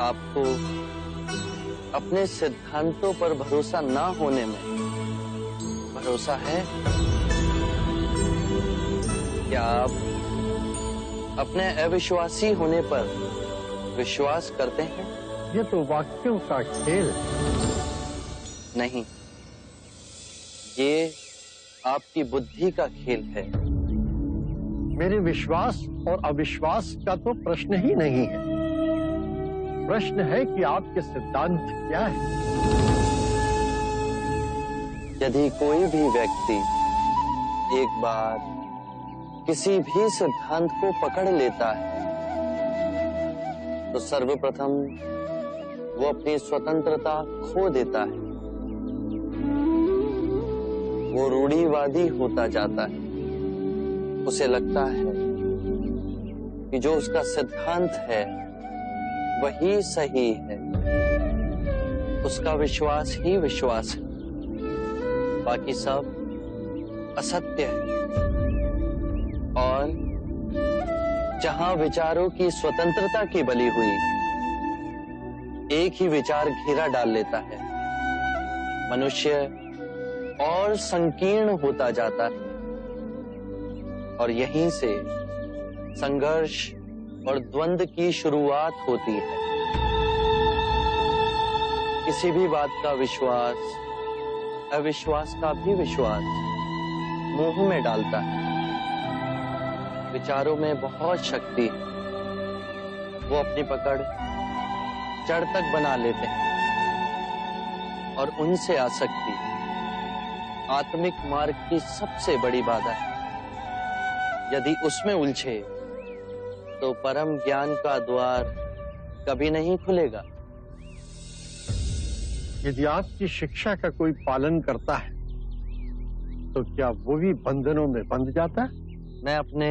आपको अपने सिद्धांतों पर भरोसा ना होने में भरोसा है? क्या आप अपने अविश्वासी होने पर विश्वास करते हैं? ये तो वाक्यों का खेल नहीं, ये आपकी बुद्धि का खेल है। मेरे विश्वास और अविश्वास का तो प्रश्न ही नहीं है। प्रश्न है कि आपके सिद्धांत क्या है। यदि कोई भी व्यक्ति एक बार किसी भी सिद्धांत को पकड़ लेता है तो सर्वप्रथम वो अपनी स्वतंत्रता खो देता है। वो रूढ़िवादी होता जाता है। उसे लगता है कि जो उसका सिद्धांत है वही सही है। उसका विश्वास ही विश्वास है, बाकी सब असत्य है। और जहां विचारों की स्वतंत्रता की बलि हुई, एक ही विचार घेरा डाल लेता है। मनुष्य और संकीर्ण होता जाता है और यहीं से संघर्ष और द्वंद्व की शुरुआत होती है। किसी भी बात का विश्वास अविश्वास का भी विश्वास मोह में डालता है। विचारों में बहुत शक्ति है। वो अपनी पकड़ जड़ तक बना लेते हैं और उनसे आसक्ति आत्मिक मार्ग की सबसे बड़ी बाधा है। यदि उसमें उलझे तो परम ज्ञान का द्वार कभी नहीं खुलेगा। यदि आपकी शिक्षा का कोई पालन करता है तो क्या वो भी बंधनों में बंध जाता है? मैं अपने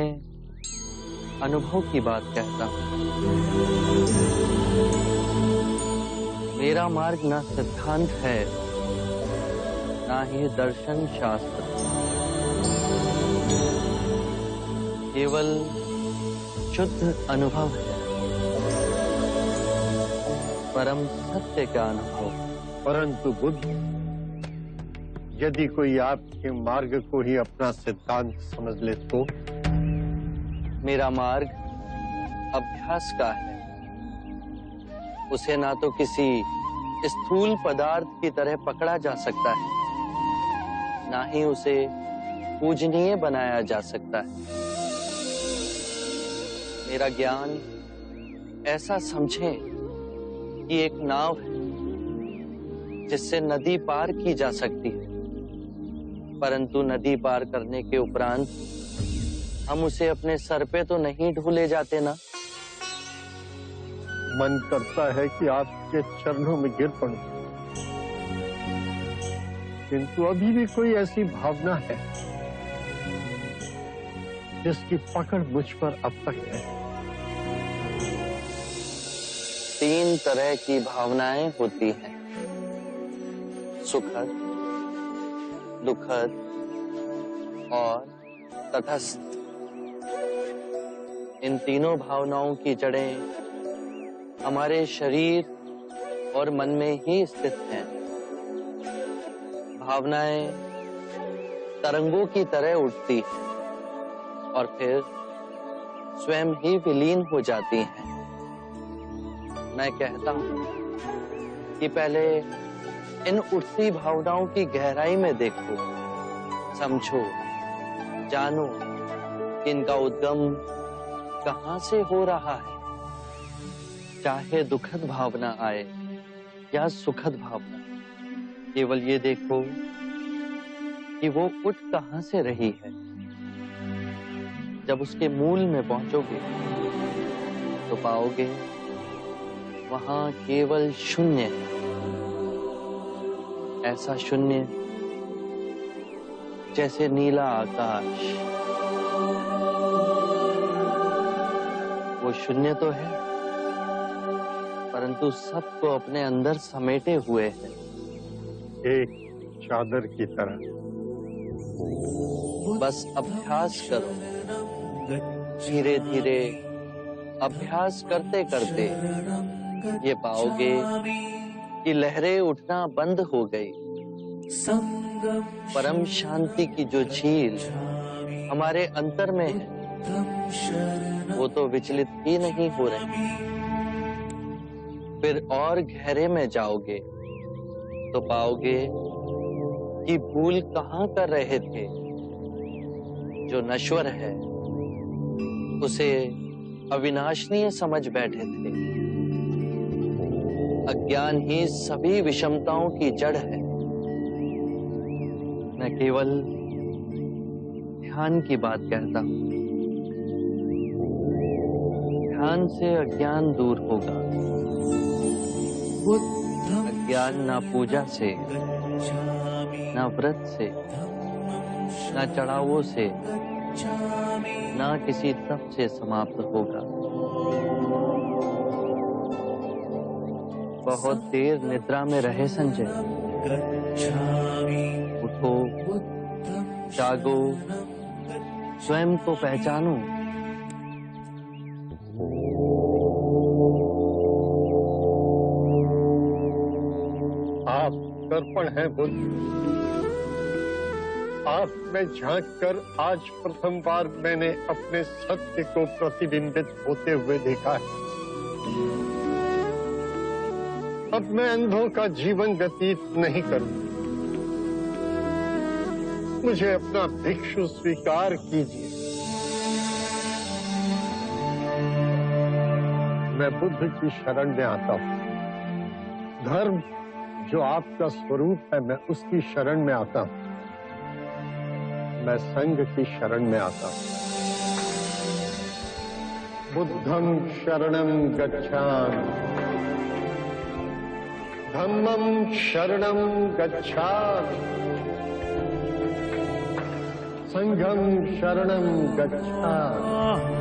अनुभव की बात कहता हूं। मेरा मार्ग ना सिद्धांत है, ना ही दर्शन शास्त्र, केवल शुद्ध अनुभव है, परम सत्य का अनुभव। परंतु बुद्ध, यदि कोई आपके मार्ग को ही अपना सिद्धांत समझ ले तो? मेरा मार्ग अभ्यास का है। उसे ना तो किसी स्थूल पदार्थ की तरह पकड़ा जा सकता है, ना ही उसे पूजनीय बनाया जा सकता है। मेरा ज्ञान ऐसा समझें कि एक नाव है जिससे नदी पार की जा सकती है, परंतु नदी पार करने के उपरांत हम उसे अपने सर पे तो नहीं ढो जाते ना। मन करता है कि आपके चरणों में गिर पड़ूं, किंतु अभी भी कोई ऐसी भावना है जिसकी पकड़ मुझ पर अब तक है। 3 तरह की भावनाएं होती हैं, सुखद, दुखद और तटस्थ। इन तीनों भावनाओं की जड़ें हमारे शरीर और मन में ही स्थित हैं। भावनाएं तरंगों की तरह उठती हैं और फिर स्वयं ही विलीन हो जाती हैं। मैं कहता हूं कि पहले इन उठती भावनाओं की गहराई में देखो, समझो, जानो कि इनका उद्गम कहां से हो रहा है। चाहे दुखद भावना आए या सुखद भावना, केवल ये देखो कि वो उठ कहां से रही है। जब उसके मूल में पहुंचोगे तो पाओगे वहां केवल शून्य है। ऐसा शून्य जैसे नीला आकाश। वो शून्य तो है, परंतु सबको अपने अंदर समेटे हुए है, एक चादर की तरह। बस अभ्यास करो, धीरे धीरे अभ्यास करते करते ये पाओगे कि लहरें उठना बंद हो गई। परम शांति की जो झील हमारे अंतर में है, वो तो विचलित ही नहीं हो रही। फिर और गहरे में जाओगे तो पाओगे कि भूल कहाँ कर रहे थे। जो नश्वर है उसे अविनाशनीय समझ बैठे थे। अज्ञान ही सभी विषमताओं की जड़ है। मैं केवल ध्यान की बात कहता हूं। ध्यान से अज्ञान दूर होगा। अज्ञान ना पूजा से, ना व्रत से, ना चढ़ावों से, ना किसी तप से समाप्त होगा। बहुत देर निद्रा में रहे संजय। उठो, जागो, स्वयं को पहचानो। आप दर्पण हैं बुद्ध। आप में झांक कर आज प्रथम बार मैंने अपने सत्य को प्रतिबिंबित होते हुए देखा है। अब मैं अंधों का जीवन व्यतीत नहीं करूं। मुझे अपना भिक्षु स्वीकार कीजिए। मैं बुद्ध की शरण में आता हूं। धर्म जो आपका स्वरूप है, मैं उसकी शरण में आता हूं। मैं संघ की शरण में आता हूं। बुद्धं शरणं गच्छामि, धम्मं शरणं गच्छामि, संघं शरणं गच्छामि।